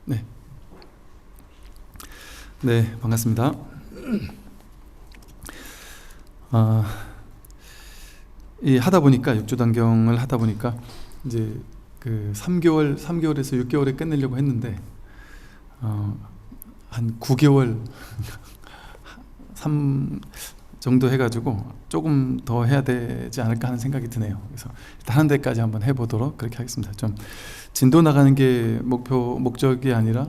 네. 네, 반갑습니다. 이 하다 보니까 육주단경을 하다 보니까 이제 그 3개월에서 6개월에 끝내려고 했는데 한 9개월 3 정도 해가지고 조금 더 해야 되지 않을까 하는 생각이 드네요. 그래서 일단 하는 데까지 한번 해보도록 그렇게 하겠습니다. 좀 진도 나가는 게 목적이 아니라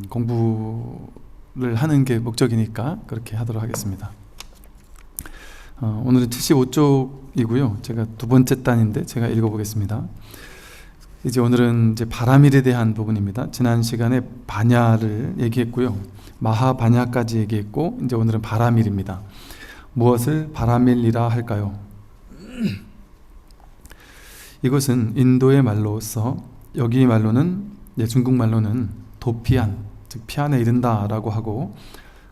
공부를 하는 게 목적이니까 그렇게 하도록 하겠습니다. 오늘은 75쪽이고요. 제가 두 번째 단인데 제가 읽어보겠습니다. 이제 오늘은 이제 바라밀에 대한 부분입니다. 지난 시간에 바냐를 얘기했고요. 마하바냐까지 얘기했고, 이제 오늘은 바라밀입니다. 무엇을 바라밀이라 할까요? 이것은 인도의 말로서, 여기 말로는, 중국 말로는 도피안, 즉 피안에 이른다 라고 하고,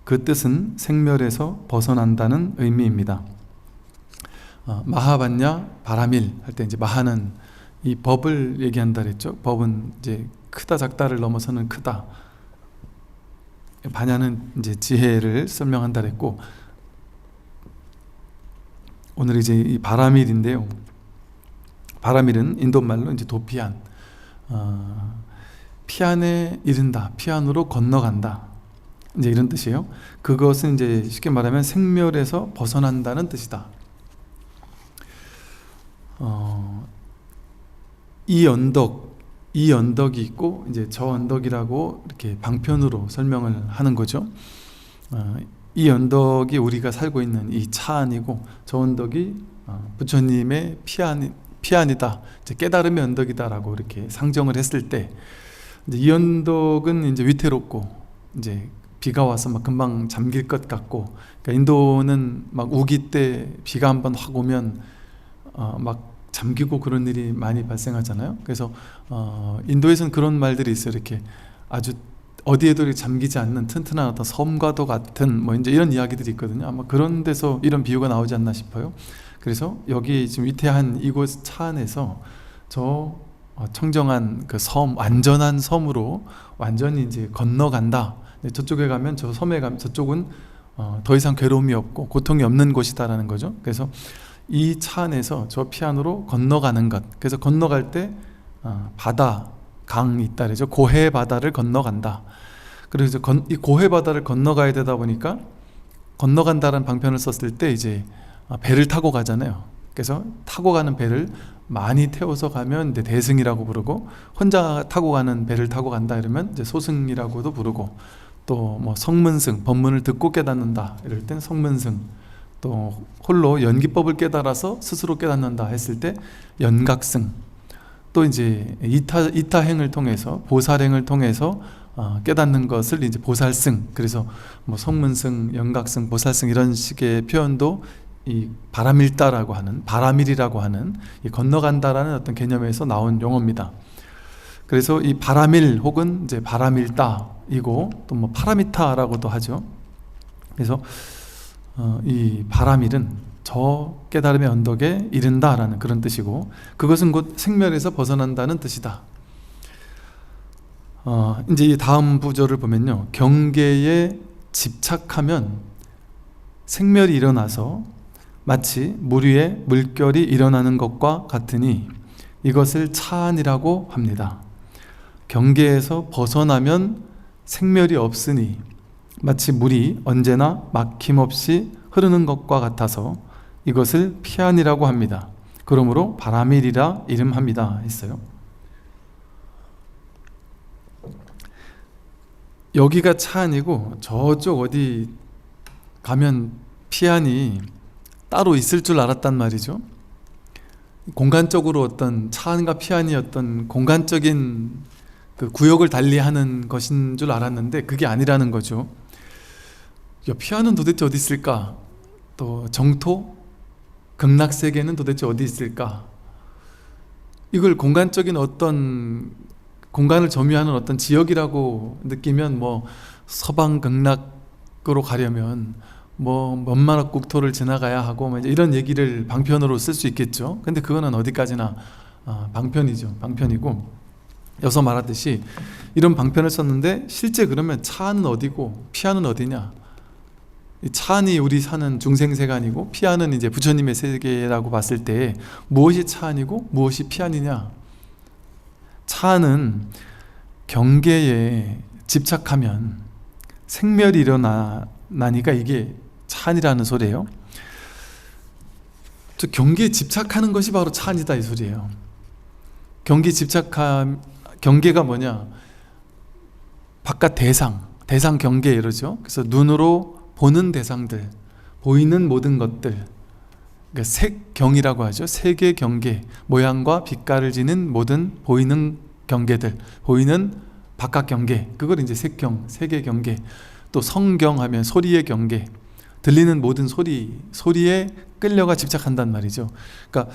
그 뜻은 생멸에서 벗어난다는 의미입니다. 마하바냐, 바라밀 할 때 이제 마하는 이 법을 얘기한다 그랬죠. 법은 이제 크다 작다를 넘어서는 크다. 바냐는 이제 지혜를 설명한다 그랬고, 오늘 이제 이 바라밀인데요. 바라밀은 인도말로 이제 도피안, 피안에 이른다, 피안으로 건너간다, 이제 이런 뜻이에요. 그것은 이제 쉽게 말하면 생멸에서 벗어난다는 뜻이다. 이 언덕이 있고 이제 저 언덕이라고 이렇게 방편으로 설명을 하는 거죠. 이 언덕이 우리가 살고 있는 이 차안이고, 저 언덕이 부처님의 피안이다, 이제 깨달음의 언덕이다라고 이렇게 상정을 했을 때, 이제 이 언덕은 이제 위태롭고 이제 비가 와서 막 금방 잠길 것 같고, 그러니까 인도는 막 우기 때 비가 한번 확 오면 막 잠기고 그런 일이 많이 발생하잖아요. 그래서 인도에서는 그런 말들이 있어요. 이렇게 아주 어디에도 이렇게 잠기지 않는 튼튼한 어떤 섬과도 같은 뭐 이제 이런 이야기들이 있거든요. 아마 그런 데서 이런 비유가 나오지 않나 싶어요. 그래서 여기 지금 위태한 이곳 차 안에서 저 청정한 그 섬, 완전한 섬으로 완전히 이제 건너간다. 저쪽에 가면, 저 섬에 가면 저쪽은 더 이상 괴로움이 없고 고통이 없는 곳이다라는 거죠. 그래서 이 차 안에서 저 피안으로 건너가는 것, 그래서 건너갈 때 바다, 강이 있다 그러죠. 고해 바다를 건너간다. 그래서 이 고해 바다를 건너가야 되다 보니까, 건너간다는 방편을 썼을 때 이제 배를 타고 가잖아요. 그래서 타고 가는 배를 많이 태워서 가면 이제 대승이라고 부르고, 혼자 타고 가는 배를 타고 간다 이러면 이제 소승이라고도 부르고, 또 뭐 성문승, 법문을 듣고 깨닫는다 이럴 땐 성문승, 또 홀로 연기법을 깨달아서 스스로 깨닫는다 했을 때 연각승, 또 이제 이타행을 통해서, 보살행을 통해서 깨닫는 것을 이제 보살승. 그래서 뭐 성문승, 연각승, 보살승 이런 식의 표현도 이 바라밀다라고 하는, 바라밀이라고 하는 이 건너간다라는 어떤 개념에서 나온 용어입니다. 그래서 이 바라밀 혹은 이제 바라밀다이고, 또 뭐 파라미타라고도 하죠. 그래서 이 바라밀은 저 깨달음의 언덕에 이른다라는 그런 뜻이고, 그것은 곧 생멸에서 벗어난다는 뜻이다. 이제 이 다음 부절을 보면요, 경계에 집착하면 생멸이 일어나서 마치 물 위에 물결이 일어나는 것과 같으니 이것을 차안이라고 합니다. 경계에서 벗어나면 생멸이 없으니 마치 물이 언제나 막힘없이 흐르는 것과 같아서 이것을 피안이라고 합니다. 그러므로 바라밀이라 이름합니다 했어요. 여기가 차안이고 저쪽 어디 가면 피안이 따로 있을 줄 알았단 말이죠. 공간적으로 어떤 차안과 피안이 어떤 공간적인 그 구역을 달리하는 것인 줄 알았는데 그게 아니라는 거죠. 피안은 도대체 어디 있을까? 또 정토? 극락세계는 도대체 어디 있을까? 이걸 공간적인 어떤 공간을 점유하는 어떤 지역이라고 느끼면, 뭐 서방 극락으로 가려면 뭐 몇만억 국토를 지나가야 하고 뭐 이제 이런 얘기를 방편으로 쓸 수 있겠죠. 근데 그거는 어디까지나 방편이죠. 방편이고, 여서 말하듯이 이런 방편을 썼는데 실제 그러면 차안은 어디고 피안은 어디냐? 이 차안이 우리 사는 중생세간이고 피안은 이제 부처님의 세계라고 봤을 때 무엇이 차안이고 무엇이 피안이냐? 차안은 경계에 집착하면 생멸이 일어나니까 이게 차안이라는 소리예요. 저 경계에 집착하는 것이 바로 차안이다 이 소리예요. 경계가 뭐냐? 바깥 대상 경계 이러죠. 그래서 눈으로 보는 대상들, 보이는 모든 것들, 그러니까 색경이라고 하죠. 색의 경계, 모양과 빛깔을 지닌 모든 보이는 경계들, 보이는 바깥 경계, 그걸 이제 색경, 색의 경계. 또 성경하면 소리의 경계, 들리는 모든 소리에 끌려가 집착한단 말이죠. 그러니까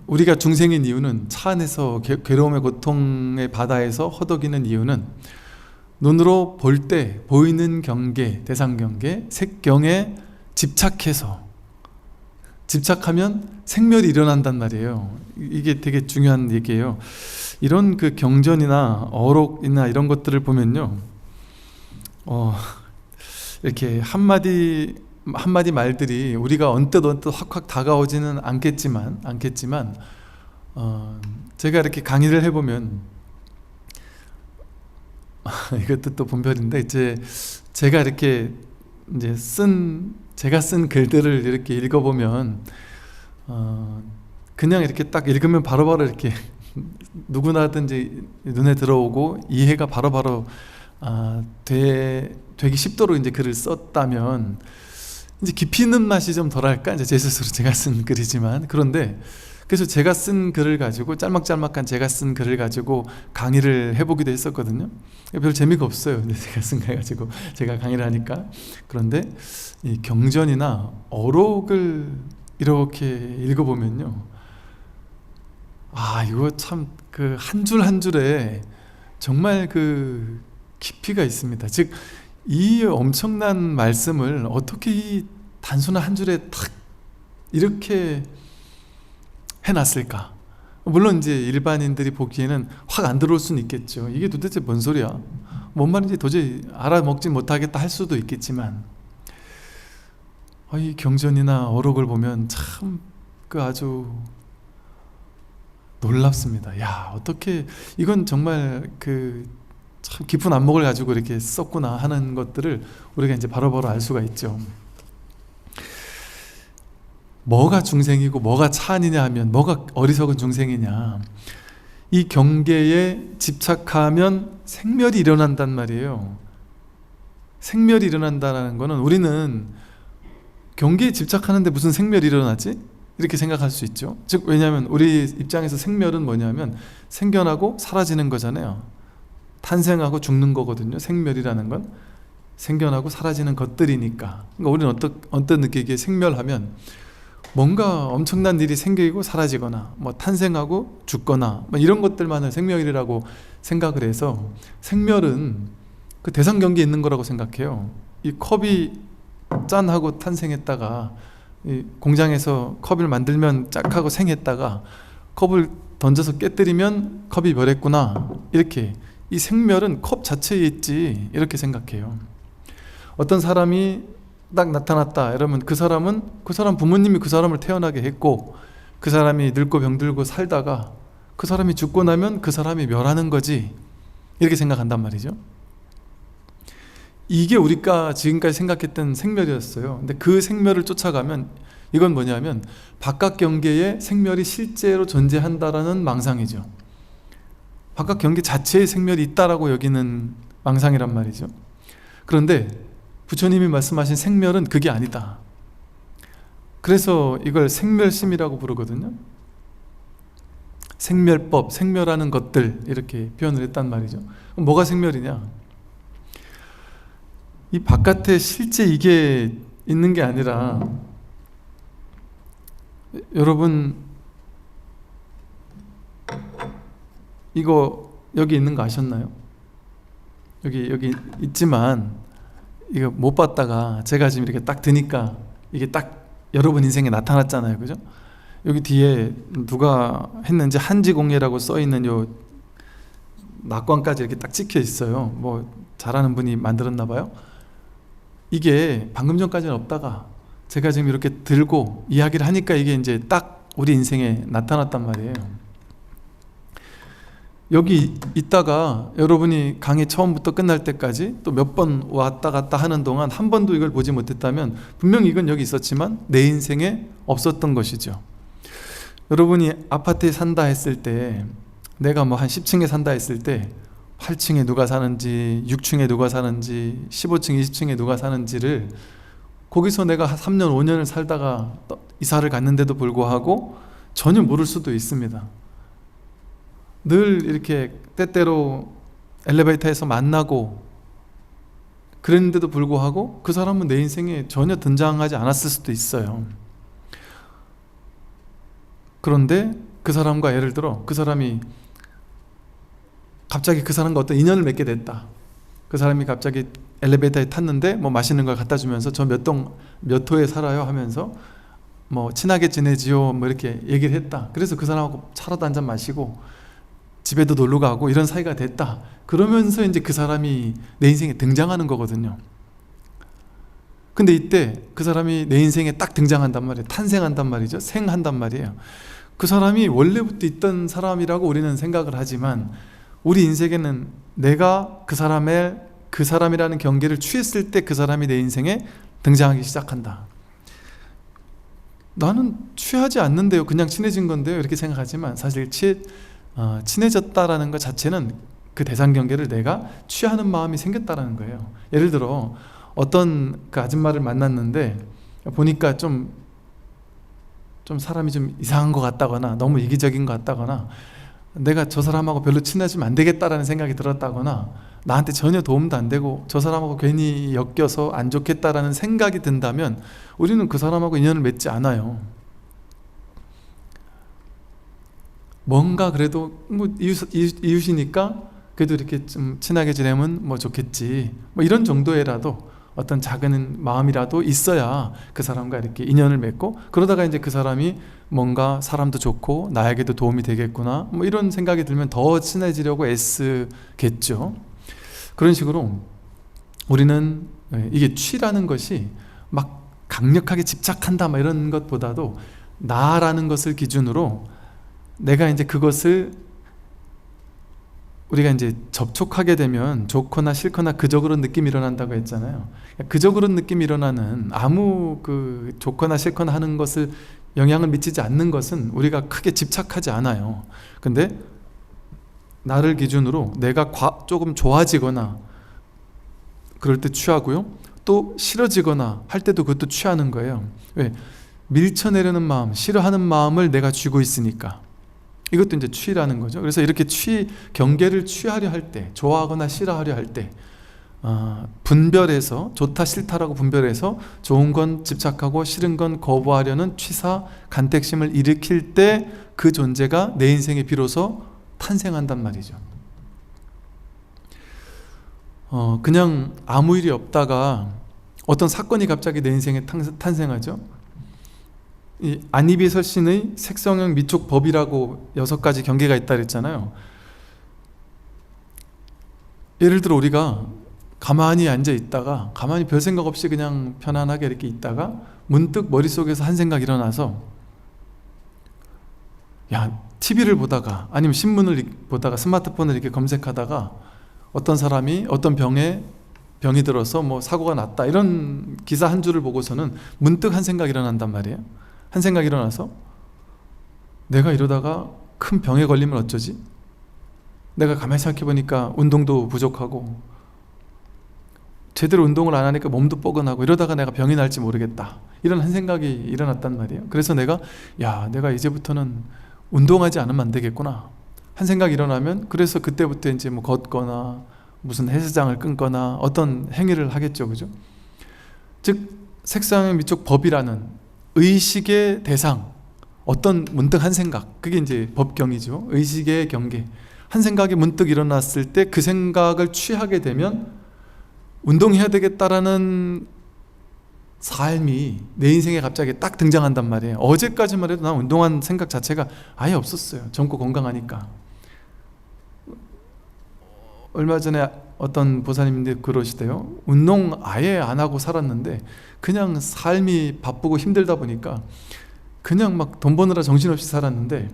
우리가 중생인 이유는 차 안에서 괴로움의 고통의 바다에서 허덕이는 이유는 눈으로 볼 때 보이는 경계, 대상 경계, 색경에 집착하면 생멸이 일어난단 말이에요. 이게 되게 중요한 얘기예요. 이런 그 경전이나 어록이나 이런 것들을 보면요, 이렇게 한마디 말들이 우리가 언뜻 확 다가오지는 않겠지만 제가 이렇게 강의를 해보면 이것도 또 본별인데, 이제 제가 이렇게 이제 제가 쓴 글들을 이렇게 읽어보면 그냥 이렇게 딱 읽으면 바로바로 이렇게 누구나든지 눈에 들어오고 이해가 바로바로 되기 쉽도록 이제 글을 썼다면 이제 깊이 있는 맛이 좀 덜할까? 이제 제 스스로 제가 쓴 글이지만, 그런데 그래서 제가 쓴 글을 가지고 짤막짤막한 제가 쓴 글을 가지고 강의를 해보기도 했었거든요. 별 재미가 없어요. 근데 제가 쓴 거 가지고 제가 강의를 하니까. 그런데 이 경전이나 어록을 이렇게 읽어보면요, 이거 참 그 한 줄 한 줄에 정말 그 깊이가 있습니다. 즉, 이 엄청난 말씀을 어떻게 이 단순한 한 줄에 탁 이렇게 해놨을까? 물론 이제 일반인들이 보기에는 확 안 들어올 수는 있겠죠. 이게 도대체 뭔 소리야? 뭔 말인지 도저히 알아먹지 못하겠다 할 수도 있겠지만, 이 경전이나 어록을 보면 참 그 아주 놀랍습니다. 야, 어떻게 이건 정말 그 참 깊은 안목을 가지고 이렇게 썼구나 하는 것들을 우리가 이제 바로바로 알 수가 있죠. 뭐가 중생이고 뭐가 차안이냐 하면, 뭐가 어리석은 중생이냐, 이 경계에 집착하면 생멸이 일어난단 말이에요. 생멸이 일어난다는 거는, 우리는 경계에 집착하는데 무슨 생멸이 일어나지? 이렇게 생각할 수 있죠. 즉, 왜냐하면 우리 입장에서 생멸은 뭐냐면 생겨나고 사라지는 거잖아요. 탄생하고 죽는 거거든요. 생멸이라는 건 생겨나고 사라지는 것들이니까. 그러니까 우리는 어떤 느끼기에 생멸하면 뭔가 엄청난 일이 생기고 사라지거나 뭐 탄생하고 죽거나 뭐 이런 것들만을 생멸이라고 생각을 해서, 생멸은 그 대상 경계에 있는 거라고 생각해요. 이 컵이 짠 하고 탄생했다가, 이 공장에서 컵을 만들면 짝 하고 생했다가 컵을 던져서 깨뜨리면 컵이 멸했구나, 이렇게 이 생멸은 컵 자체에 있지, 이렇게 생각해요. 어떤 사람이 딱 나타났다 이러면 그 사람 부모님이 그 사람을 태어나게 했고, 그 사람이 늙고 병들고 살다가 그 사람이 죽고 나면 그 사람이 멸하는 거지, 이렇게 생각한단 말이죠. 이게 우리가 지금까지 생각했던 생멸이었어요. 근데 그 생멸을 쫓아가면 이건 뭐냐면 바깥 경계에 생멸이 실제로 존재한다라는 망상이죠. 바깥 경계 자체에 생멸이 있다라고 여기는 망상이란 말이죠. 그런데 부처님이 말씀하신 생멸은 그게 아니다. 그래서 이걸 생멸심이라고 부르거든요. 생멸법, 생멸하는 것들, 이렇게 표현을 했단 말이죠. 그럼 뭐가 생멸이냐? 이 바깥에 실제 이게 있는 게 아니라, 여러분 이거 여기 있는 거 아셨나요? 여기 있지만 이거 못 봤다가 제가 지금 이렇게 딱 드니까 이게 딱 여러분 인생에 나타났잖아요, 그죠? 여기 뒤에 누가 했는지 한지공예라고 써 있는 요 낙관까지 이렇게 딱 찍혀 있어요. 뭐 잘하는 분이 만들었나 봐요. 이게 방금 전까지는 없다가 제가 지금 이렇게 들고 이야기를 하니까 이게 이제 딱 우리 인생에 나타났단 말이에요. 여기 있다가 여러분이 강의 처음부터 끝날 때까지 또 몇 번 왔다 갔다 하는 동안 한 번도 이걸 보지 못했다면 분명히 이건 여기 있었지만 내 인생에 없었던 것이죠. 여러분이 아파트에 산다 했을 때, 내가 뭐 한 10층에 산다 했을 때 8층에 누가 사는지, 6층에 누가 사는지, 15층, 20층에 누가 사는지를 거기서 내가 3년, 5년을 살다가 이사를 갔는데도 불구하고 전혀 모를 수도 있습니다. 늘 이렇게 때때로 엘리베이터에서 만나고 그랬는데도 불구하고 그 사람은 내 인생에 전혀 등장하지 않았을 수도 있어요. 그런데 그 사람과 예를 들어 그 사람이 갑자기 그 사람과 어떤 인연을 맺게 됐다. 그 사람이 갑자기 엘리베이터에 탔는데 뭐 맛있는 걸 갖다 주면서 저 몇 호에 살아요 하면서 뭐 친하게 지내지요 뭐 이렇게 얘기를 했다. 그래서 그 사람하고 차라도 한잔 마시고 집에도 놀러 가고 이런 사이가 됐다. 그러면서 이제 그 사람이 내 인생에 등장하는 거거든요. 근데 이때 그 사람이 내 인생에 딱 등장한단 말이에요. 탄생한단 말이죠. 생한단 말이에요. 그 사람이 원래부터 있던 사람이라고 우리는 생각을 하지만 우리 인생에는 내가 그 사람이라는 경계를 취했을 때 그 사람이 내 인생에 등장하기 시작한다. 나는 취하지 않는데요. 그냥 친해진 건데요. 이렇게 생각하지만 사실 친해졌다라는 것 자체는 그 대상 경계를 내가 취하는 마음이 생겼다라는 거예요. 예를 들어 어떤 그 아줌마를 만났는데 보니까 좀 사람이 좀 이상한 것 같다거나 너무 이기적인 것 같다거나 내가 저 사람하고 별로 친해지면 안 되겠다라는 생각이 들었다거나 나한테 전혀 도움도 안 되고 저 사람하고 괜히 엮여서 안 좋겠다라는 생각이 든다면 우리는 그 사람하고 인연을 맺지 않아요. 뭔가 그래도 뭐 이웃이니까 그래도 이렇게 좀 친하게 지내면 뭐 좋겠지 뭐 이런 정도에라도 어떤 작은 마음이라도 있어야 그 사람과 이렇게 인연을 맺고 그러다가 이제 그 사람이 뭔가 사람도 좋고 나에게도 도움이 되겠구나 뭐 이런 생각이 들면 더 친해지려고 애쓰겠죠. 그런 식으로 우리는 이게 취라는 것이 막 강력하게 집착한다 막 이런 것보다도 나라는 것을 기준으로 내가 이제 그것을 우리가 이제 접촉하게 되면 좋거나 싫거나 그적으로 느낌이 일어난다고 했잖아요. 그적으로 느낌이 일어나는 아무 그 좋거나 싫거나 하는 것을 영향을 미치지 않는 것은 우리가 크게 집착하지 않아요. 근데 나를 기준으로 내가 조금 좋아지거나 그럴 때 취하고요. 또 싫어지거나 할 때도 그것도 취하는 거예요. 왜? 밀쳐내려는 마음, 싫어하는 마음을 내가 쥐고 있으니까. 이것도 이제 취라는 거죠. 그래서 이렇게 경계를 취하려 할 때, 좋아하거나 싫어하려 할 때, 분별해서 좋다 싫다라고 분별해서 좋은 건 집착하고 싫은 건 거부하려는 취사, 간택심을 일으킬 때 그 존재가 내 인생에 비로소 탄생한단 말이죠. 그냥 아무 일이 없다가 어떤 사건이 갑자기 내 인생에 탄생하죠. 이 안이비설신의 색성형 미촉 법이라고 6가지 경계가 있다 그랬잖아요. 예를 들어 우리가 가만히 앉아 있다가 가만히 별 생각 없이 그냥 편안하게 이렇게 있다가 문득 머릿속에서 한 생각이 일어나서 야, TV를 보다가 아니면 신문을 보다가 스마트폰을 이렇게 검색하다가 어떤 사람이 어떤 병이 들어서 뭐 사고가 났다 이런 기사 한 줄을 보고서는 문득 한 생각이 일어난단 말이에요. 한 생각이 일어나서 내가 이러다가 큰 병에 걸리면 어쩌지? 내가 가만히 생각해 보니까 운동도 부족하고 제대로 운동을 안 하니까 몸도 뻐근하고 이러다가 내가 병이 날지 모르겠다 이런 한 생각이 일어났단 말이에요. 그래서 내가 이제부터는 운동하지 않으면 안 되겠구나 한 생각이 일어나면 그래서 그때부터 이제 뭐 걷거나 무슨 헬스장을 끊거나 어떤 행위를 하겠죠. 그죠? 즉 색상의 미촉 법이라는 의식의 대상, 어떤 문득 한 생각, 그게 이제 법경이죠. 의식의 경계. 한 생각이 문득 일어났을 때 그 생각을 취하게 되면 운동해야 되겠다라는 삶이 내 인생에 갑자기 딱 등장한단 말이에요. 어제까지만 해도 난 운동한 생각 자체가 아예 없었어요. 젊고 건강하니까. 얼마 전에 어떤 보살님인데 그러시대요. 운동 아예 안 하고 살았는데 그냥 삶이 바쁘고 힘들다 보니까 그냥 막 돈 버느라 정신없이 살았는데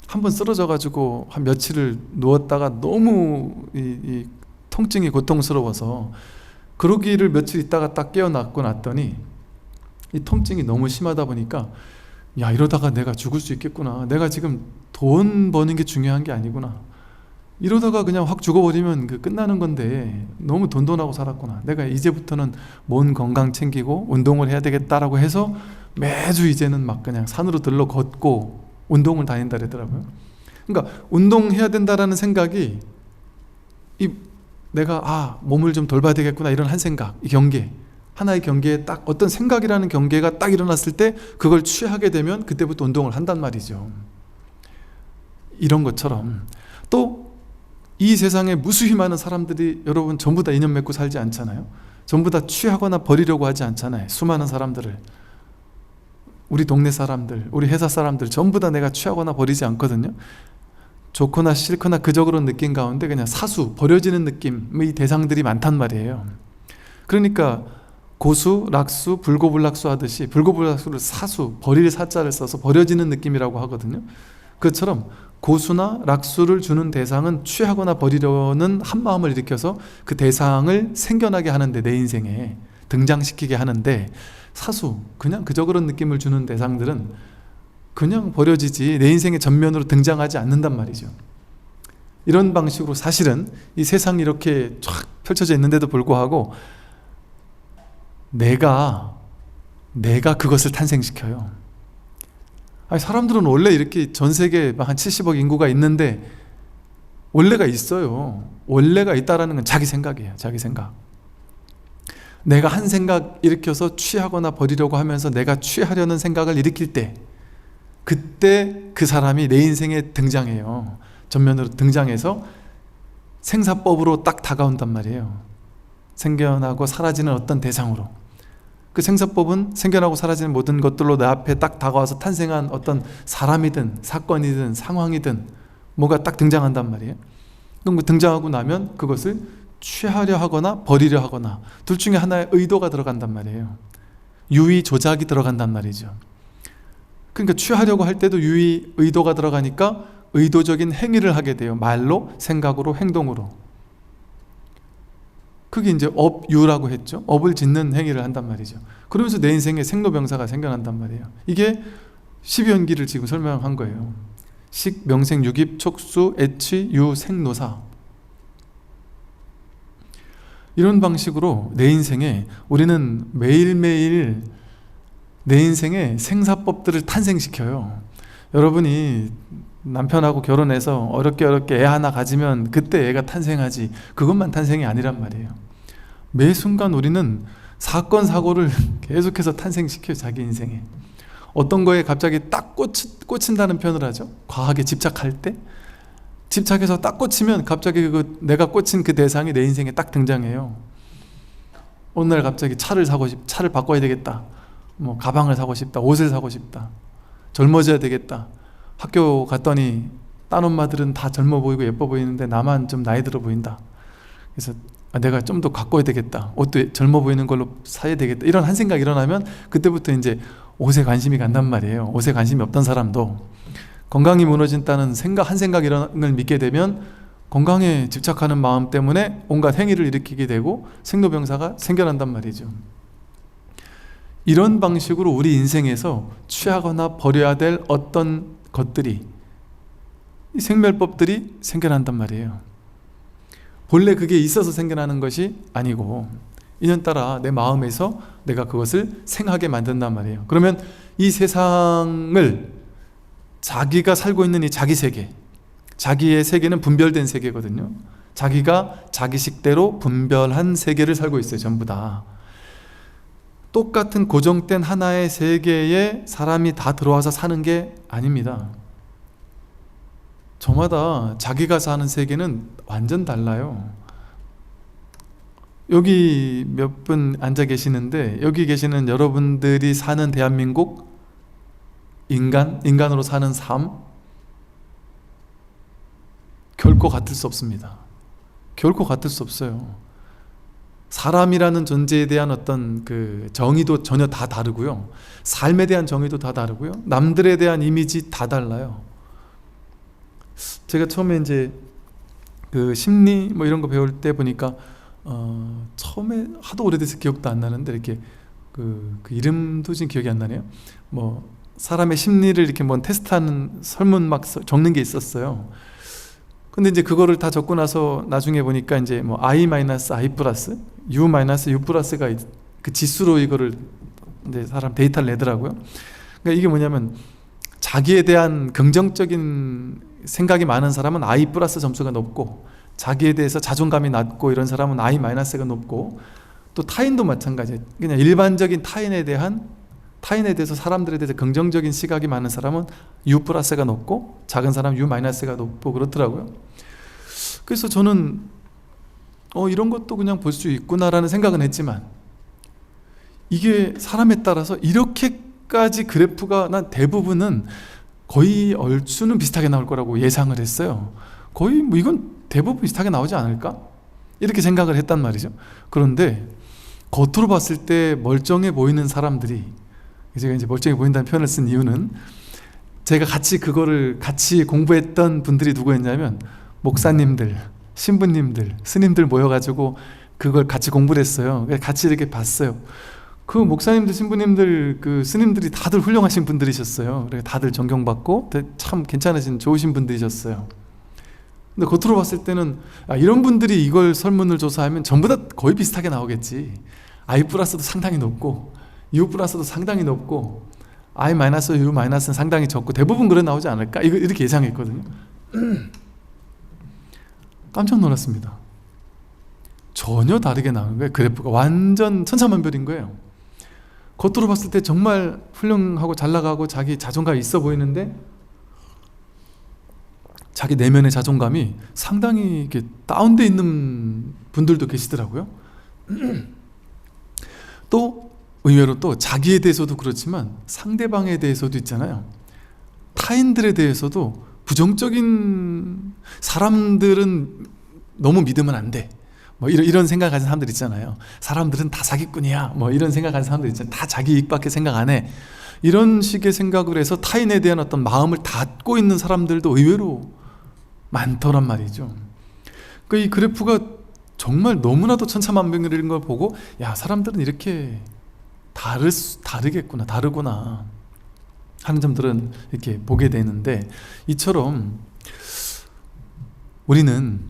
한번 쓰러져 가지고 한 며칠을 누웠다가 너무 이 통증이 고통스러워서 그러기를 며칠 있다가 딱 깨어났고 났더니 이 통증이 너무 심하다 보니까 야, 이러다가 내가 죽을 수 있겠구나. 내가 지금 돈 버는 게 중요한 게 아니구나. 이러다가 그냥 확 죽어버리면 끝나는 건데 너무 돈돈하고 살았구나. 내가 이제부터는 몸 건강 챙기고 운동을 해야 되겠다라고 해서 매주 이제는 막 그냥 산으로 들러 걷고 운동을 다닌다 그러더라고요. 그러니까 운동해야 된다라는 생각이 내가 몸을 좀 돌봐야 되겠구나 이런 한 생각, 이 경계, 하나의 경계에 딱 어떤 생각이라는 경계가 딱 일어났을 때 그걸 취하게 되면 그때부터 운동을 한단 말이죠. 이런 것처럼 또 이 세상에 무수히 많은 사람들이 여러분 전부 다 인연 맺고 살지 않잖아요. 전부 다 취하거나 버리려고 하지 않잖아요. 수많은 사람들을, 우리 동네 사람들, 우리 회사 사람들 전부 다 내가 취하거나 버리지 않거든요. 좋거나 싫거나 그저 그런 느낌 가운데 그냥 사수, 버려지는 느낌의 대상들이 많단 말이에요. 그러니까 고수, 락수, 불고불락수 하듯이 불고불락수를 사수, 버릴 사자를 써서 버려지는 느낌이라고 하거든요. 그처럼 고수나 락수를 주는 대상은 취하거나 버리려는 한 마음을 일으켜서 그 대상을 생겨나게 하는데, 내 인생에 등장시키게 하는데, 사수, 그냥 그저 그런 느낌을 주는 대상들은 그냥 버려지지 내 인생의 전면으로 등장하지 않는단 말이죠. 이런 방식으로 사실은 이 세상이 이렇게 쫙 펼쳐져 있는데도 불구하고 내가 그것을 탄생시켜요. 사람들은 원래 이렇게 전 세계에 한 70억 인구가 있는데 원래가 있어요. 원래가 있다라는 건 자기 생각이에요. 자기 생각. 내가 한 생각 일으켜서 취하거나 버리려고 하면서 내가 취하려는 생각을 일으킬 때, 그때 그 사람이 내 인생에 등장해요. 전면으로 등장해서 생사법으로 딱 다가온단 말이에요. 생겨나고 사라지는 어떤 대상으로. 그 생사법은 생겨나고 사라지는 모든 것들로 내 앞에 딱 다가와서 탄생한 어떤 사람이든 사건이든 상황이든 뭐가 딱 등장한단 말이에요. 그럼 등장하고 나면 그것을 취하려 하거나 버리려 하거나 둘 중에 하나의 의도가 들어간단 말이에요. 유의 조작이 들어간단 말이죠. 그러니까 취하려고 할 때도 유의 의도가 들어가니까 의도적인 행위를 하게 돼요. 말로, 생각으로, 행동으로. 그게 이제 업유라고 했죠. 업을 짓는 행위를 한단 말이죠. 그러면서 내 인생에 생로병사가 생겨난단 말이에요. 이게 12연기를 지금 설명한 거예요. 식, 명생, 유깁, 촉수, 애취, 유, 생노사. 이런 방식으로 내 인생에 우리는 매일매일 내 인생에 생사법들을 탄생시켜요. 여러분이 남편하고 결혼해서 어렵게 애 하나 가지면 그때 애가 탄생하지, 그것만 탄생이 아니란 말이에요. 매 순간 우리는 사건 사고를 계속해서 탄생시켜요. 자기 인생에 어떤 거에 갑자기 딱 꽂힌다는 표현을 하죠. 과하게 집착할 때, 집착해서 딱 꽂히면 갑자기 내가 꽂힌 그 대상이 내 인생에 딱 등장해요. 어느 날 갑자기 차를 바꿔야 되겠다, 뭐 가방을 사고 싶다, 옷을 사고 싶다, 젊어져야 되겠다. 학교 갔더니 딴 엄마들은 다 젊어 보이고 예뻐 보이는데 나만 좀 나이 들어 보인다. 그래서 내가 좀 더 가꿔야 되겠다, 옷도 젊어 보이는 걸로 사야 되겠다, 이런 한 생각이 일어나면 그때부터 이제 옷에 관심이 간단 말이에요. 옷에 관심이 없던 사람도 건강이 무너진다는 한 생각을 믿게 되면 건강에 집착하는 마음 때문에 온갖 행위를 일으키게 되고 생로병사가 생겨난단 말이죠. 이런 방식으로 우리 인생에서 취하거나 버려야 될 어떤 것들이, 이 생멸법들이 생겨난단 말이에요. 본래 그게 있어서 생겨나는 것이 아니고 인연따라 내 마음에서 내가 그것을 생하게 만든단 말이에요. 그러면 이 세상을, 자기가 살고 있는 이 자기 세계, 자기의 세계는 분별된 세계거든요. 자기가 자기식대로 분별한 세계를 살고 있어요. 전부 다 똑같은 고정된 하나의 세계에 사람이 다 들어와서 사는 게 아닙니다. 저마다 자기가 사는 세계는 완전 달라요. 여기 몇 분 앉아 계시는데 여기 계시는 여러분들이 사는 대한민국 인간으로 사는 삶 결코 같을 수 없습니다. 결코 같을 수 없어요. 사람이라는 존재에 대한 어떤 그 정의도 전혀 다 다르고요. 삶에 대한 정의도 다 다르고요. 남들에 대한 이미지 다 달라요. 제가 처음에 이제 그 심리 뭐 이런 거 배울 때 보니까 처음에 하도 오래돼서 기억도 안 나는데 이렇게 그 이름도 지금 기억이 안 나네요. 뭐 사람의 심리를 이렇게 뭐 테스트하는 설문 막 적는 게 있었어요. 근데 이제 그거를 다 적고 나서 나중에 보니까 이제 뭐 I-, I+, U-, U+가 그 지수로 이거를 이제 사람 데이터를 내더라고요. 그러니까 이게 뭐냐면 자기에 대한 긍정적인 생각이 많은 사람은 I+ 점수가 높고 자기에 대해서 자존감이 낮고 이런 사람은 I-가 높고 또 타인도 마찬가지예요. 그냥 일반적인 타인에 대해서 사람들에 대해서 긍정적인 시각이 많은 사람은 U+가 높고 작은 사람 U-가 높고 그렇더라고요. 그래서 저는 이런 것도 그냥 볼 수 있구나라는 생각은 했지만 이게 사람에 따라서 이렇게까지 그래프가 난 대부분은 거의 얼추는 비슷하게 나올 거라고 예상을 했어요. 거의 뭐 이건 대부분 비슷하게 나오지 않을까? 이렇게 생각을 했단 말이죠. 그런데 겉으로 봤을 때 멀쩡해 보이는 사람들이, 제가 이제 멀쩡해 보인다는 표현을 쓴 이유는 제가 그거를 같이 공부했던 분들이 누구였냐면 목사님들, 신부님들, 스님들 모여가지고 그걸 같이 공부를 했어요. 같이 이렇게 봤어요. 그 목사님들, 신부님들, 그 스님들이 다들 훌륭하신 분들이셨어요. 다들 존경받고 참 괜찮으신 좋으신 분들이셨어요. 근데 겉으로 봤을 때는 이런 분들이 이걸 설문을 조사하면 전부 다 거의 비슷하게 나오겠지. I+도 상당히 높고 U+도 상당히 높고 I-, U-는 상당히 적고 대부분 그래 나오지 않을까? 이렇게 예상했거든요. 깜짝 놀랐습니다. 전혀 다르게 나오는 거예요. 그래프가 완전 천차만별인 거예요. 겉으로 봤을 때 정말 훌륭하고 잘 나가고 자기 자존감이 있어 보이는데 자기 내면의 자존감이 상당히 이렇게 다운돼 있는 분들도 계시더라고요. 또 의외로 또 자기에 대해서도 그렇지만 상대방에 대해서도 있잖아요. 타인들에 대해서도 부정적인, 사람들은 너무 믿으면 안 돼, 뭐 이런 생각 가진 사람들 있잖아요. 사람들은 다 사기꾼이야, 뭐 이런 생각 가진 사람들 있잖아요. 다 자기 이익밖에 생각 안 해. 이런 식의 생각을 해서 타인에 대한 어떤 마음을 닫고 있는 사람들도 의외로 많더란 말이죠. 그러니까 이 그래프가 정말 너무나도 천차만별인 걸 보고 사람들은 이렇게 다르구나 하는 점들은 이렇게 보게 되는데, 이처럼 우리는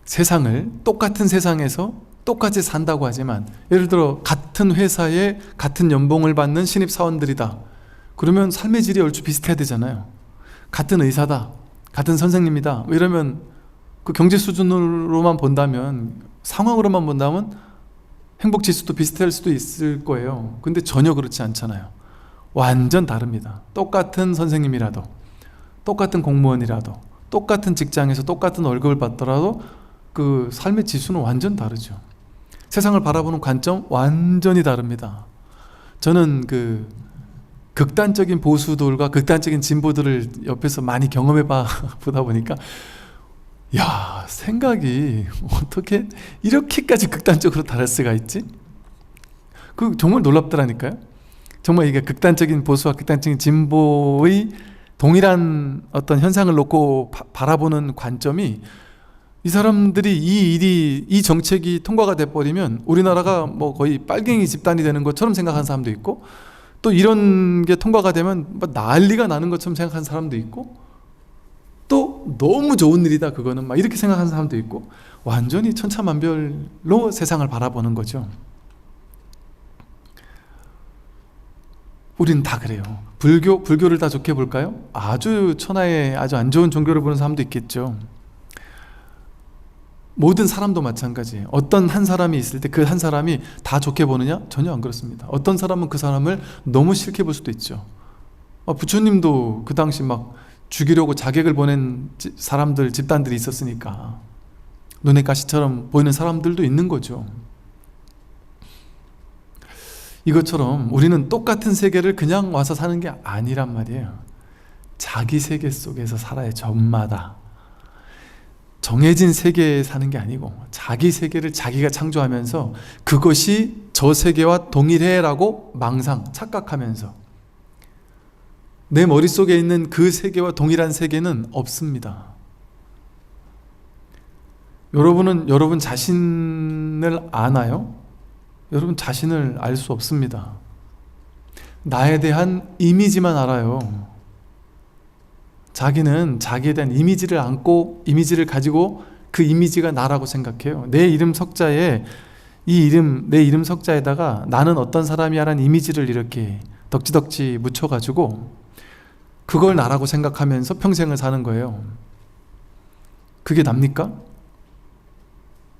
세상을 똑같은 세상에서 똑같이 산다고 하지만, 예를 들어 같은 회사에 같은 연봉을 받는 신입사원들이다 그러면 삶의 질이 얼추 비슷해야 되잖아요. 같은 의사다, 같은 선생님이다 이러면 그 경제 수준으로만 본다면, 상황으로만 본다면 행복지수도 비슷할 수도 있을 거예요. 근데 전혀 그렇지 않잖아요. 완전 다릅니다. 똑같은 선생님이라도, 똑같은 공무원이라도, 똑같은 직장에서 똑같은 월급을 받더라도 그 삶의 지수는 완전 다르죠. 세상을 바라보는 관점 완전히 다릅니다. 저는 그 극단적인 보수들과 극단적인 진보들을 옆에서 많이 경험해 보다 보니까 생각이 어떻게 이렇게까지 극단적으로 다를 수가 있지? 그 정말 놀랍더라니까요. 정말 이게 극단적인 보수와 극단적인 진보의 동일한 어떤 현상을 놓고 바라보는 관점이, 이 사람들이 이 정책이 통과가 돼버리면 우리나라가 뭐 거의 빨갱이 집단이 되는 것처럼 생각하는 사람도 있고, 또 이런 게 통과가 되면 뭐 난리가 나는 것처럼 생각하는 사람도 있고, 또 너무 좋은 일이다 그거는 막 이렇게 생각하는 사람도 있고, 완전히 천차만별로 세상을 바라보는 거죠. 우리는 다 그래요. 불교를 다 좋게 볼까요? 아주 천하에 아주 안 좋은 종교를 보는 사람도 있겠죠. 모든 사람도 마찬가지예요. 어떤 한 사람이 있을 때 그 한 사람이 다 좋게 보느냐? 전혀 안 그렇습니다. 어떤 사람은 그 사람을 너무 싫게 볼 수도 있죠. 부처님도 그 당시 막 죽이려고 자객을 보낸 사람들, 집단들이 있었으니까 눈의 가시처럼 보이는 사람들도 있는 거죠. 이것처럼 우리는 똑같은 세계를 그냥 와서 사는 게 아니란 말이에요. 자기 세계 속에서 살아요. 저마다 정해진 세계에 사는 게 아니고 자기 세계를 자기가 창조하면서 그것이 저 세계와 동일해라고 망상, 착각하면서 내 머릿속에 있는 그 세계와 동일한 세계는 없습니다. 여러분은 여러분 자신을 아나요? 여러분 자신을 알 수 없습니다. 나에 대한 이미지만 알아요. 자기는 자기에 대한 이미지를 안고 이미지를 가지고 그 이미지가 나라고 생각해요. 내 이름 석자에 내 이름 석자에다가 나는 어떤 사람이야라는 이미지를 이렇게 덕지덕지 묻혀가지고 그걸 나라고 생각하면서 평생을 사는 거예요. 그게 납니까?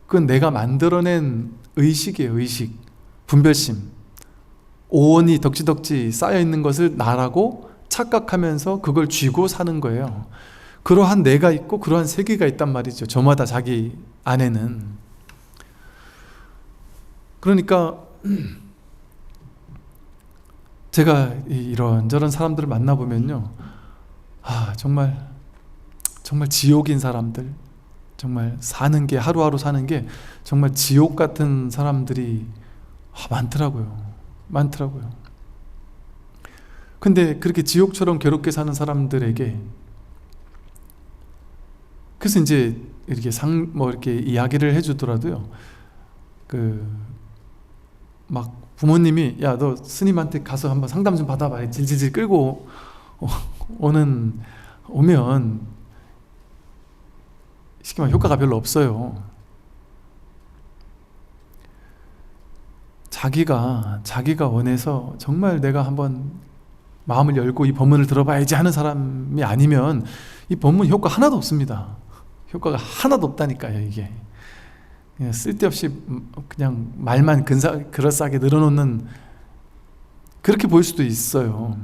그건 내가 만들어낸 의식이에요. 의식, 분별심, 오온이 덕지덕지 쌓여있는 것을 나라고 착각하면서 그걸 쥐고 사는 거예요. 그러한 내가 있고 그러한 세계가 있단 말이죠. 저마다 자기 안에는. 그러니까 제가 이런저런 사람들을 만나보면요, 정말 지옥인 사람들, 정말 사는 게, 하루하루 사는 게 정말 지옥 같은 사람들이 많더라고요. 근데 그렇게 지옥처럼 괴롭게 사는 사람들에게, 그래서 이제 이렇게 이렇게 이야기를 해주더라도요, 막 부모님이 야, 너 스님한테 가서 한번 상담 좀 받아봐. 질질질 끌고 오면 쉽게 말하면 효과가 별로 없어요. 자기가 원해서 정말 내가 한번 마음을 열고 이 법문을 들어봐야지 하는 사람이 아니면 이 법문 효과 하나도 없습니다. 효과가 하나도 없다니까요. 이게 그냥 쓸데없이 그냥 말만 그럴싸하게 늘어놓는, 그렇게 보일 수도 있어요.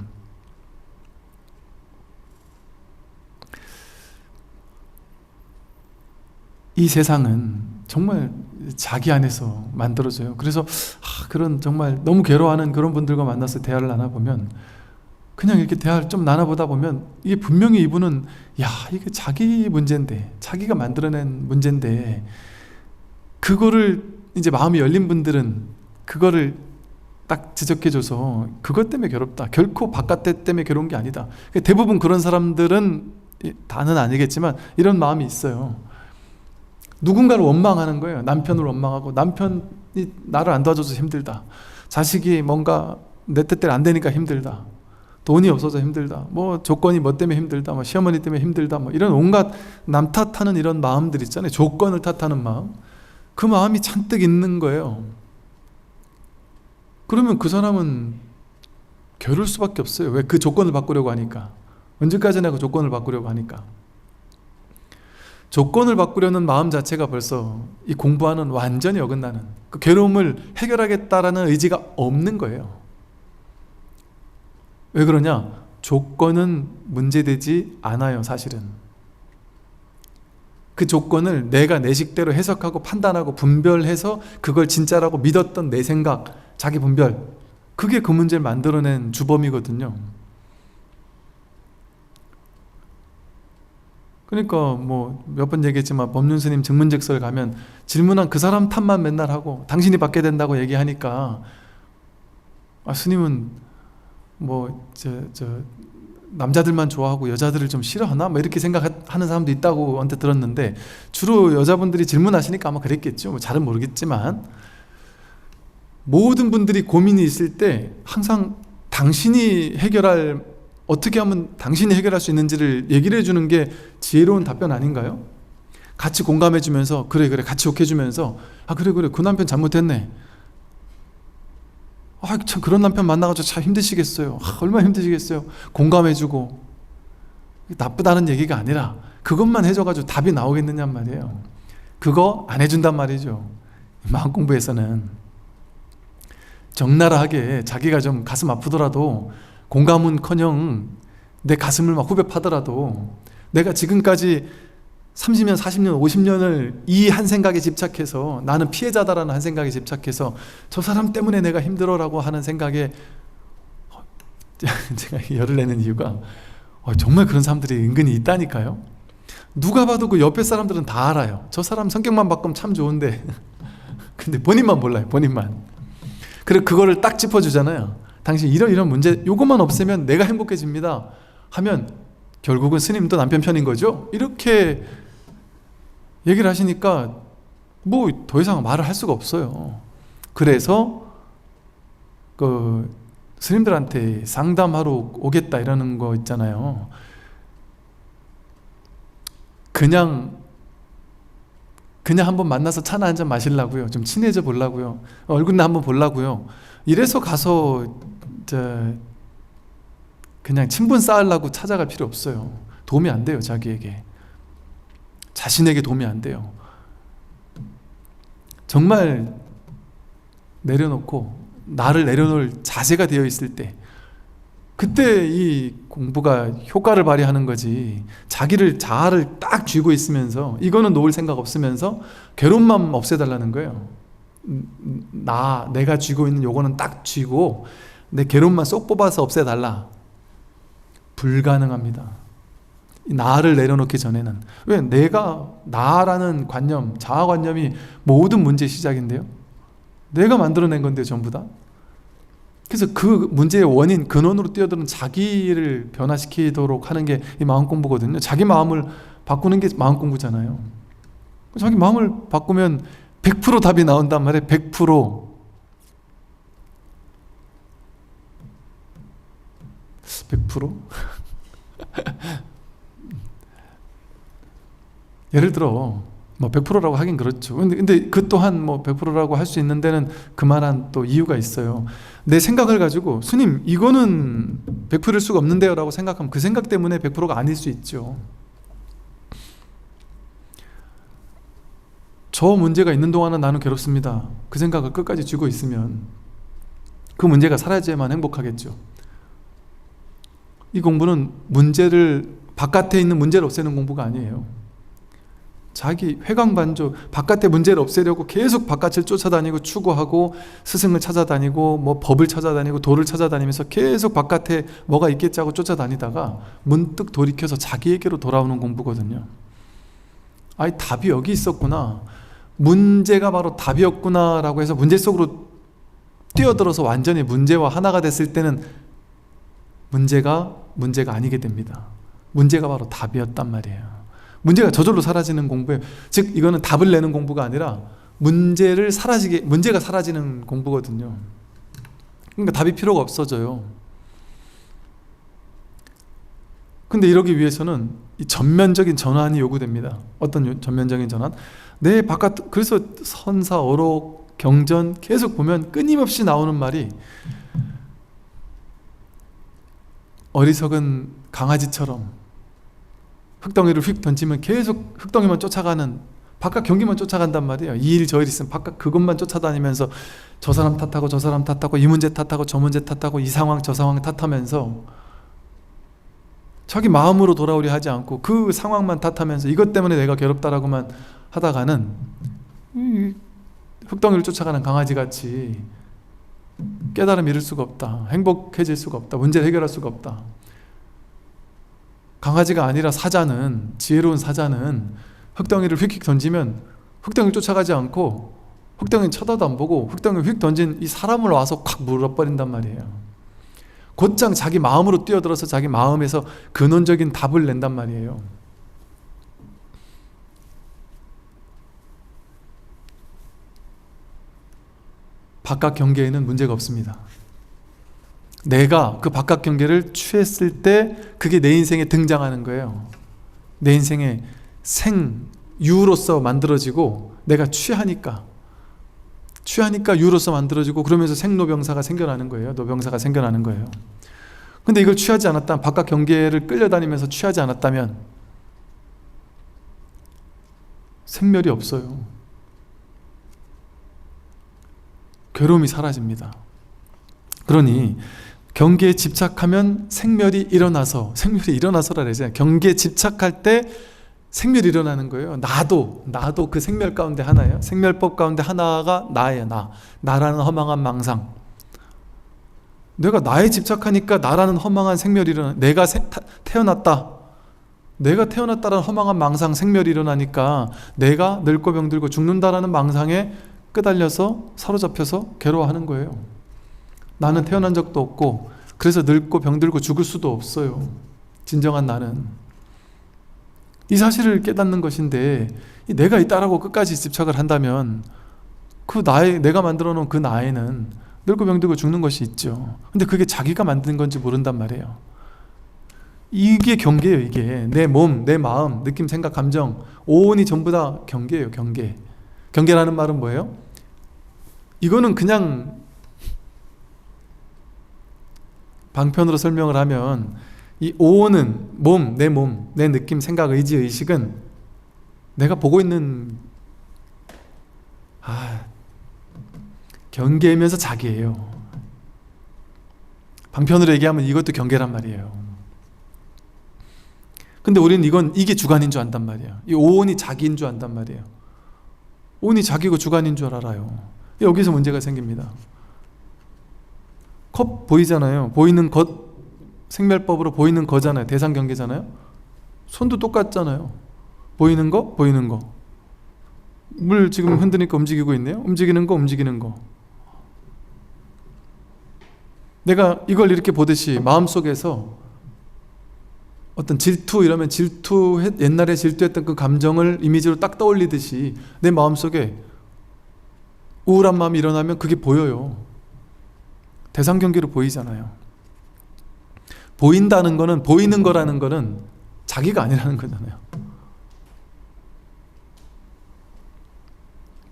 이 세상은 정말 자기 안에서 만들어져요. 그래서 그런 정말 너무 괴로워하는 그런 분들과 만나서 대화를 나눠보면, 그냥 이렇게 대화를 좀 나눠보다 보면 이게 분명히 이분은 이게 자기 문제인데, 자기가 만들어낸 문제인데, 그거를 이제 마음이 열린 분들은 그거를 딱 지적해줘서 그것 때문에 괴롭다, 결코 바깥 때문에 괴로운 게 아니다. 대부분 그런 사람들은, 다는 아니겠지만 이런 마음이 있어요. 누군가를 원망하는 거예요. 남편을 원망하고, 남편이 나를 안 도와줘서 힘들다, 자식이 뭔가 내 뜻대로 안 되니까 힘들다, 돈이 없어서 힘들다, 뭐 조건이 뭐 때문에 힘들다, 뭐 시어머니 때문에 힘들다, 뭐 이런 온갖 남 탓하는 이런 마음들 있잖아요. 조건을 탓하는 마음, 그 마음이 잔뜩 있는 거예요. 그러면 그 사람은 괴로울 수밖에 없어요. 왜? 그 조건을 바꾸려고 하니까. 언제까지나 그 조건을 바꾸려고 하니까. 조건을 바꾸려는 마음 자체가 벌써 이 공부와는 완전히 어긋나는, 그 괴로움을 해결하겠다라는 의지가 없는 거예요. 왜 그러냐? 조건은 문제되지 않아요. 사실은 그 조건을 내가 내 식대로 해석하고 판단하고 분별해서 그걸 진짜라고 믿었던 내 생각, 자기 분별, 그게 그 문제를 만들어낸 주범이거든요. 그러니까 뭐 몇 번 얘기했지만 법륜스님 증문즉설 가면 질문한 그 사람 탓만 맨날 하고 당신이 받게 된다고 얘기하니까, 스님은 뭐 남자들만 좋아하고 여자들을 좀 싫어하나? 뭐 이렇게 생각하는 사람도 있다고 언뜻 들었는데, 주로 여자분들이 질문하시니까 아마 그랬겠죠. 뭐 잘은 모르겠지만, 모든 분들이 고민이 있을 때 항상 어떻게 하면 당신이 해결할 수 있는지를 얘기를 해주는 게 지혜로운 답변 아닌가요? 같이 공감해주면서, 그래 같이 욕해주면서, 그래 그 남편 잘못했네, 참 그런 남편 만나가지고 참 힘드시겠어요, 얼마나 힘드시겠어요, 공감해주고. 나쁘다는 얘기가 아니라 그것만 해줘가지고 답이 나오겠느냔 말이에요. 그거 안 해준단 말이죠. 마음 공부에서는 적나라하게 자기가 좀 가슴 아프더라도, 공감은커녕 내 가슴을 막 후벼 파더라도, 내가 지금까지 30년, 40년, 50년을 이 한 생각에 집착해서 나는 피해자다라는 한 생각에 집착해서 저 사람 때문에 내가 힘들어라고 하는 생각에 제가 열을 내는 이유가 정말 그런 사람들이 은근히 있다니까요. 누가 봐도 그 옆에 사람들은 다 알아요. 저 사람 성격만 바꾸면 참 좋은데 근데 본인만 몰라요. 본인만. 그리고 그거를 딱 짚어주잖아요. 당신 이런 문제 요것만 없애면 내가 행복해집니다 하면 결국은 스님도 남편 편인 거죠. 이렇게 얘기를 하시니까 뭐 더 이상 말을 할 수가 없어요. 그래서 그 스님들한테 상담하러 오겠다 이러는 거 있잖아요. 그냥 한번 만나서 차나 한잔 마시려고요. 좀 친해져 보려고요. 얼굴이나 한번 보려고요. 이래서 가서 그냥 친분 쌓으려고 찾아갈 필요 없어요. 도움이 안 돼요. 자기에게. 자신에게 도움이 안 돼요. 정말 내려놓고 나를 내려놓을 자세가 되어 있을 때 그때 이 공부가 효과를 발휘하는 거지. 자아를 딱 쥐고 있으면서 이거는 놓을 생각 없으면서 괴로움만 없애달라는 거예요. 내가 쥐고 있는 요거는 딱 쥐고 내 괴로움만 쏙 뽑아서 없애달라. 불가능합니다. 나를 내려놓기 전에는. 왜? 나라는 관념, 자아관념이 모든 문제의 시작인데요. 내가 만들어낸 건데 전부 다. 그래서 그 문제의 원인, 근원으로 뛰어드는 자기를 변화시키도록 하는 게 이 마음 공부거든요. 자기 마음을 바꾸는 게 마음 공부잖아요. 자기 마음을 바꾸면 100% 답이 나온단 말이에요. 100%. 100%? 예를 들어 뭐 100%라고 하긴 그렇죠. 근데 그 또한 뭐 100%라고 할 수 있는 데는 그만한 또 이유가 있어요. 내 생각을 가지고 스님 이거는 100%일 수가 없는데요 라고 생각하면 그 생각 때문에 100%가 아닐 수 있죠. 저 문제가 있는 동안은 나는 괴롭습니다. 그 생각을 끝까지 쥐고 있으면 그 문제가 사라져야만 행복하겠죠. 이 공부는 바깥에 있는 문제를 없애는 공부가 아니에요. 자기 회광반조, 바깥의 문제를 없애려고 계속 바깥을 쫓아다니고 추구하고 스승을 찾아다니고 뭐 법을 찾아다니고 도를 찾아다니면서 계속 바깥에 뭐가 있겠지 하고 쫓아다니다가 문득 돌이켜서 자기에게로 돌아오는 공부거든요. 답이 여기 있었구나. 문제가 바로 답이었구나 라고 해서 문제 속으로 뛰어들어서 완전히 문제와 하나가 됐을 때는 문제가 아니게 됩니다. 문제가 바로 답이었단 말이에요. 문제가 저절로 사라지는 공부예요. 즉 이거는 답을 내는 공부가 아니라 문제가 사라지는 공부거든요. 그러니까 답이 필요가 없어져요. 근데 이러기 위해서는 이 전면적인 전환이 요구됩니다. 어떤 전면적인 전환? 그래서 선사, 어록, 경전 계속 보면 끊임없이 나오는 말이 어리석은 강아지처럼 흑덩이를 휙 던지면 계속 흑덩이만 쫓아가는, 바깥 경기만 쫓아간단 말이에요. 이 일 저 일 있으면 바깥 그것만 쫓아다니면서 저 사람 탓하고 저 사람 탓하고 이 문제 탓하고 저 문제 탓하고 이 상황 저 상황 탓하면서 자기 마음으로 돌아오려 하지 않고 그 상황만 탓하면서 이것 때문에 내가 괴롭다라고만 하다가는 흑덩이를 쫓아가는 강아지같이 깨달음 이룰 수가 없다. 행복해질 수가 없다. 문제를 해결할 수가 없다. 강아지가 아니라 지혜로운 사자는 흑덩이를 휙휙 던지면 흑덩이를 쫓아가지 않고 흑덩이는 쳐다도 안 보고 흑덩이를 휙 던진 이 사람을 와서 콱 물어버린단 말이에요. 곧장 자기 마음으로 뛰어들어서 자기 마음에서 근원적인 답을 낸단 말이에요. 바깥 경계에는 문제가 없습니다. 내가 그 바깥 경계를 취했을 때 그게 내 인생에 등장하는 거예요. 내 인생의 유로서 만들어지고 내가 취하니까 유로서 만들어지고 그러면서 생로병사가 생겨나는 거예요. 노병사가 생겨나는 거예요. 근데 이걸 취하지 않았다면, 바깥 경계를 끌려다니면서 취하지 않았다면 생멸이 없어요. 괴로움이 사라집니다. 그러니 경계에 집착하면 생멸이 일어나서라 그러잖아요. 경계에 집착할 때 생멸이 일어나는 거예요. 나도 그 생멸 가운데 하나예요. 생멸법 가운데 하나가 나예요. 나라는 허망한 망상. 내가 나에 집착하니까 나라는 허망한 생멸이 일어나. 내가 태어났다라는 허망한 망상, 생멸이 일어나니까 내가 늙고 병들고 죽는다라는 망상에 끄달려서 사로잡혀서 괴로워하는 거예요. 나는 태어난 적도 없고 그래서 늙고 병들고 죽을 수도 없어요. 진정한 나는. 이 사실을 깨닫는 것인데, 내가 있다라고 끝까지 집착을 한다면 내가 만들어 놓은 그 나에는 늙고 병들고 죽는 것이 있죠. 근데 그게 자기가 만든 건지 모른단 말이에요. 이게 경계예요. 이게 내 몸, 내 마음, 느낌, 생각, 감정, 오온이 전부 다 경계예요. 경계라는 말은 뭐예요? 이거는 그냥 방편으로 설명을 하면, 이 오온은 몸, 내 느낌, 생각, 의지, 의식은 내가 보고 있는 경계이면서 자기예요. 방편으로 얘기하면 이것도 경계란 말이에요. 근데 우리는 이게 주관인 줄 안단 말이에요. 이 오온이 자기인 줄 안단 말이에요. 오온이 자기고 주관인 줄 알아요. 여기서 문제가 생깁니다. 컵 보이잖아요. 보이는 것, 생멸법으로 보이는 거잖아요. 대상 경계잖아요. 손도 똑같잖아요. 보이는 거. 물 지금 흔드니까 움직이고 있네요. 움직이는 거. 내가 이걸 이렇게 보듯이 마음속에서 어떤 질투 이러면 옛날에 질투했던 그 감정을 이미지로 딱 떠올리듯이 내 마음속에 우울한 마음이 일어나면 그게 보여요. 대상 경계로 보이잖아요. 보인다는 거는, 보이는 거라는 거는 자기가 아니라는 거잖아요.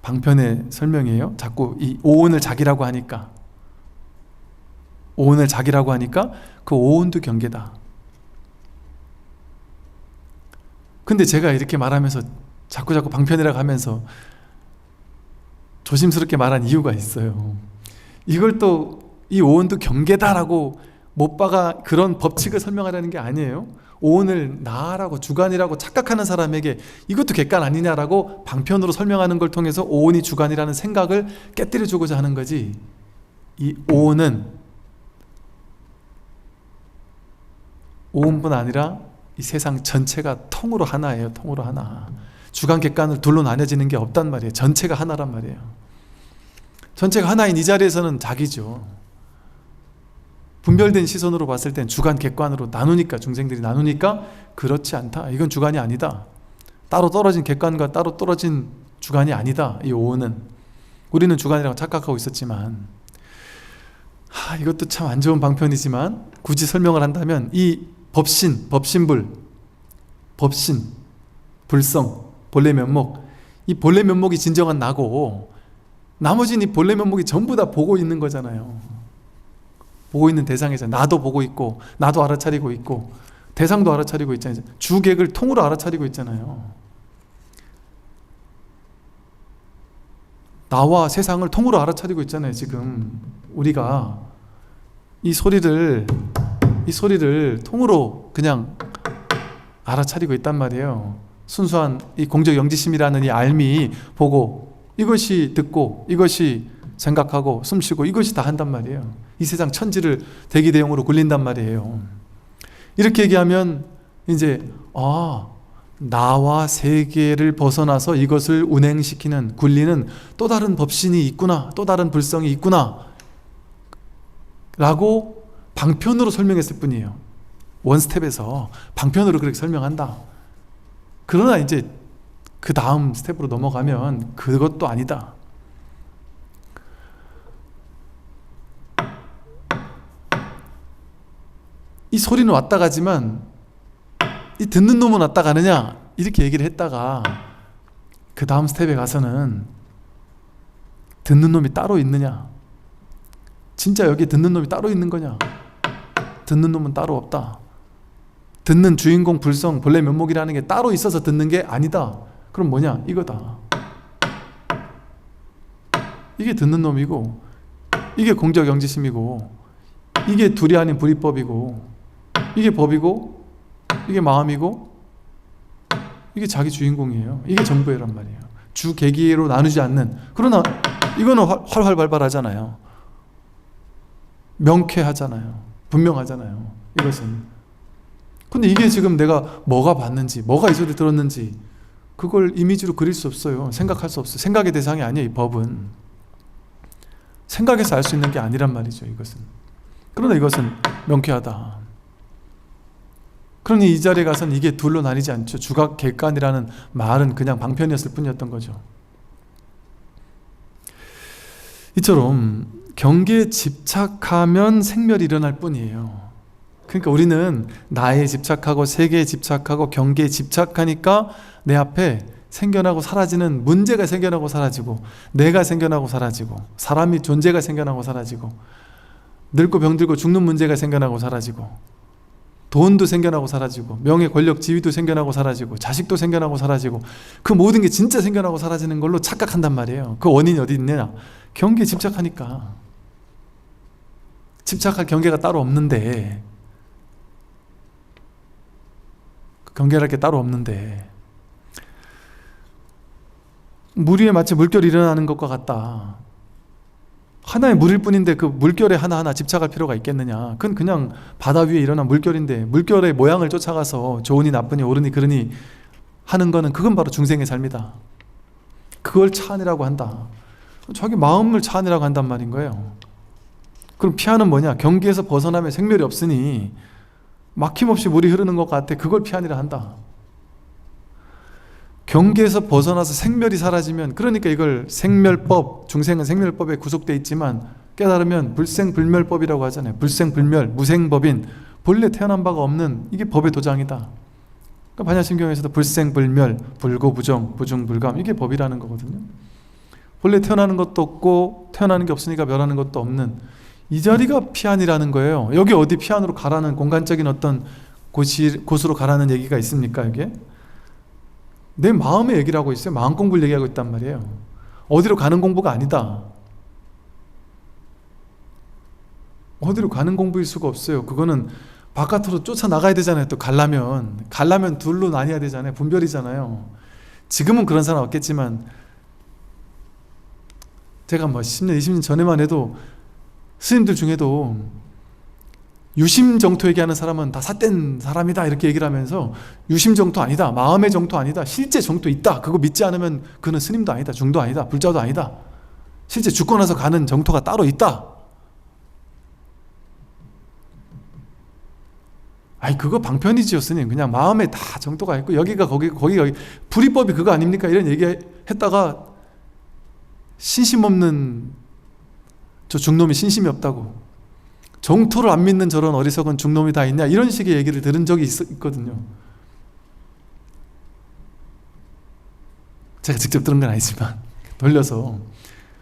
방편의 설명이에요. 자꾸 이 오온을 자기라고 하니까 그 오온도 경계다. 근데 제가 이렇게 말하면서 자꾸 방편이라고 하면서 조심스럽게 말한 이유가 있어요. 이걸 또 이 오온도 경계다라고 못 박아 그런 법칙을 설명하려는 게 아니에요. 오온을 나라고 주관이라고 착각하는 사람에게 이것도 객관 아니냐라고 방편으로 설명하는 걸 통해서 오온이 주관이라는 생각을 깨뜨려 주고자 하는 거지. 이 오온은 오온뿐 아니라 이 세상 전체가 통으로 하나예요. 통으로 하나. 주관 객관을 둘로 나뉘어지는 게 없단 말이에요. 전체가 하나란 말이에요. 전체가 하나인 이 자리에서는 자기죠. 분별된 시선으로 봤을 땐 주관 객관으로 나누니까, 중생들이 나누니까 그렇지 않다. 이건 주관이 아니다. 따로 떨어진 객관과 따로 떨어진 주관이 아니다. 이 오온은. 우리는 주관이라고 착각하고 있었지만, 이것도 참 안 좋은 방편이지만 굳이 설명을 한다면 이 불성, 본래 면목, 이 본래 면목이 진정한 나고 나머지는 이 본래 면목이 전부 다 보고 있는 거잖아요. 보고 있는 대상에서 나도 보고 있고, 나도 알아차리고 있고, 대상도 알아차리고 있잖아요. 주객을 통으로 알아차리고 있잖아요. 나와 세상을 통으로 알아차리고 있잖아요. 지금 우리가 이 소리를 통으로 그냥 알아차리고 있단 말이에요. 순수한 이 공적 영지심이라는 이 알미 보고, 이것이 듣고, 이것이 생각하고, 숨쉬고, 이것이 다 한단 말이에요. 이 세상 천지를 대기대용으로 굴린단 말이에요. 이렇게 얘기하면 이제 나와 세계를 벗어나서 이것을 운행시키는, 굴리는 또 다른 법신이 있구나, 또 다른 불성이 있구나 라고 방편으로 설명했을 뿐이에요. 원스텝에서 방편으로 그렇게 설명한다. 그러나 이제 그 다음 스텝으로 넘어가면 그것도 아니다. 이 소리는 왔다 가지만 이 듣는 놈은 왔다 가느냐, 이렇게 얘기를 했다가 그 다음 스텝에 가서는 듣는 놈이 따로 있느냐, 진짜 여기 듣는 놈이 따로 있는 거냐, 듣는 놈은 따로 없다. 듣는 주인공 불성, 본래 면목이라는 게 따로 있어서 듣는 게 아니다. 그럼 뭐냐, 이거다. 이게 듣는 놈이고, 이게 공적 영지심이고, 이게 둘이 아닌 불이법이고, 이게 법이고, 이게 마음이고, 이게 자기 주인공이에요. 이게 전부애란 말이에요. 주객기로 나누지 않는. 그러나 이거는 활활 발발하잖아요. 명쾌하잖아요. 분명하잖아요. 이것은. 근데 이게 지금 내가 뭐가 봤는지, 뭐가 이 소리 들었는지 그걸 이미지로 그릴 수 없어요. 생각할 수 없어요. 생각의 대상이 아니에요. 이 법은. 생각에서 알 수 있는 게 아니란 말이죠. 이것은. 그러나 이것은 명쾌하다. 그러니 이 자리에 가서는 이게 둘로 나뉘지 않죠. 주각 객관이라는 말은 그냥 방편이었을 뿐이었던 거죠. 이처럼 경계에 집착하면 생멸이 일어날 뿐이에요. 그러니까 우리는 나에 집착하고 세계에 집착하고 경계에 집착하니까 내 앞에 생겨나고 사라지는 문제가 생겨나고 사라지고, 내가 생겨나고 사라지고, 사람이 존재가 생겨나고 사라지고, 늙고 병들고 죽는 문제가 생겨나고 사라지고, 돈도 생겨나고 사라지고, 명예 권력 지위도 생겨나고 사라지고, 자식도 생겨나고 사라지고, 그 모든 게 진짜 생겨나고 사라지는 걸로 착각한단 말이에요. 그 원인이 어디 있느냐? 경계에 집착하니까. 집착할 경계가 따로 없는데, 경계할 게 따로 없는데, 물 위에 마치 물결이 일어나는 것과 같다. 하나의 물일 뿐인데 그 물결에 하나하나 집착할 필요가 있겠느냐? 그건 그냥 바다 위에 일어난 물결인데, 물결의 모양을 쫓아가서 좋으니 나쁘니 옳으니 그르니 하는 거는, 그건 바로 중생의 삶이다. 그걸 차안이라고 한다. 자기 마음을 차안이라고 한단 말인 거예요. 그럼 피하는 뭐냐? 경계에서 벗어나면 생멸이 없으니 막힘없이 물이 흐르는 것 같아. 그걸 피하니라 한다. 경계에서 벗어나서 생멸이 사라지면, 그러니까 이걸 생멸법, 중생은 생멸법에 구속되어 있지만 깨달으면 불생불멸법이라고 하잖아요. 불생불멸, 무생법인, 본래 태어난 바가 없는, 이게 법의 도장이다. 그러니까 반야심경에서도 불생불멸, 불고부정, 부중불감, 이게 법이라는 거거든요. 본래 태어나는 것도 없고 태어나는 게 없으니까 멸하는 것도 없는 이 자리가 피안이라는 거예요. 여기 어디 피안으로 가라는 공간적인 어떤 곳으로 가라는 얘기가 있습니까? 이게 내 마음의 얘기를 하고 있어요. 마음 공부를 얘기하고 있단 말이에요. 어디로 가는 공부가 아니다. 어디로 가는 공부일 수가 없어요. 그거는 바깥으로 쫓아나가야 되잖아요. 또 가려면 둘로 나뉘어야 되잖아요. 분별이잖아요. 지금은 그런 사람 없겠지만 제가 10년, 20년 전에만 해도 스님들 중에도 유심정토 얘기하는 사람은 다 삿된 사람이다 이렇게 얘기를 하면서, 유심정토 아니다, 마음의 정토 아니다, 실제 정토 있다, 그거 믿지 않으면 그는 스님도 아니다, 중도 아니다, 불자도 아니다, 실제 죽고 나서 가는 정토가 따로 있다. 아이 그거 방편이지요 스님. 그냥 마음에 다 정토가 있고 여기가 거기가 불이법이 그거 아닙니까? 이런 얘기 했다가 신심 없는 저 중놈이 신심이 없다고, 정토를 안 믿는 저런 어리석은 중놈이 다 있냐, 이런 식의 얘기를 들은 적이 있거든요. 제가 직접 들은 건 아니지만 돌려서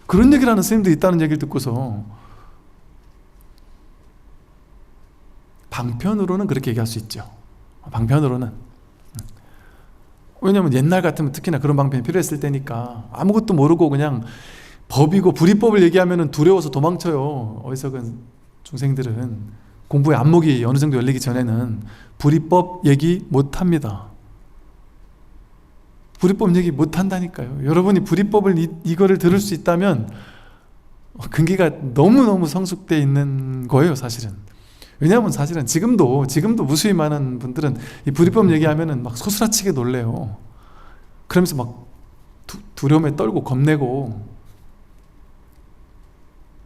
그런 얘기를 하는 스님들이 있다는 얘기를 듣고서, 방편으로는 그렇게 얘기할 수 있죠. 방편으로는. 왜냐하면 옛날 같으면 특히나 그런 방편이 필요했을 때니까, 아무것도 모르고 그냥 법이고 불이법을 얘기하면 두려워서 도망쳐요. 어리석은 중생들은 공부의 안목이 어느 정도 열리기 전에는 불이법 얘기 못합니다. 불이법 얘기 못한다니까요. 여러분이 불이법을 이거를 들을 수 있다면 근기가 너무너무 성숙되어 있는 거예요 사실은. 왜냐하면 사실은 지금도 무수히 많은 분들은 이 불이법 얘기하면 막 소스라치게 놀래요. 그러면서 막 두려움에 떨고 겁내고,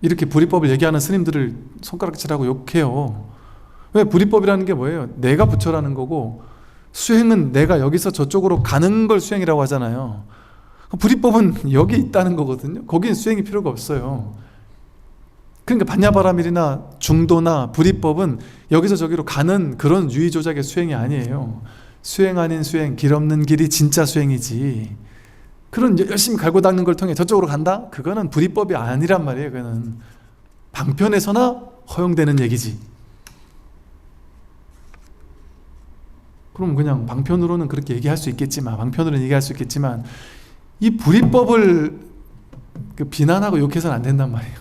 이렇게 불이법을 얘기하는 스님들을 손가락질하고 욕해요. 왜? 불이법이라는 게 뭐예요? 내가 부처라는 거고, 수행은 내가 여기서 저쪽으로 가는 걸 수행이라고 하잖아요. 불이법은 여기 있다는 거거든요. 거기는 수행이 필요가 없어요. 그러니까 반야바라밀이나 중도나 불이법은 여기서 저기로 가는 그런 유의조작의 수행이 아니에요. 수행 아닌 수행, 길 없는 길이 진짜 수행이지, 그런 열심히 갈고 닦는 걸 통해 저쪽으로 간다? 그거는 불이법이 아니란 말이에요. 그거는 방편에서나 허용되는 얘기지. 그럼 그냥 방편으로는 그렇게 얘기할 수 있겠지만, 이 불이법을 비난하고 욕해서는 안 된단 말이에요.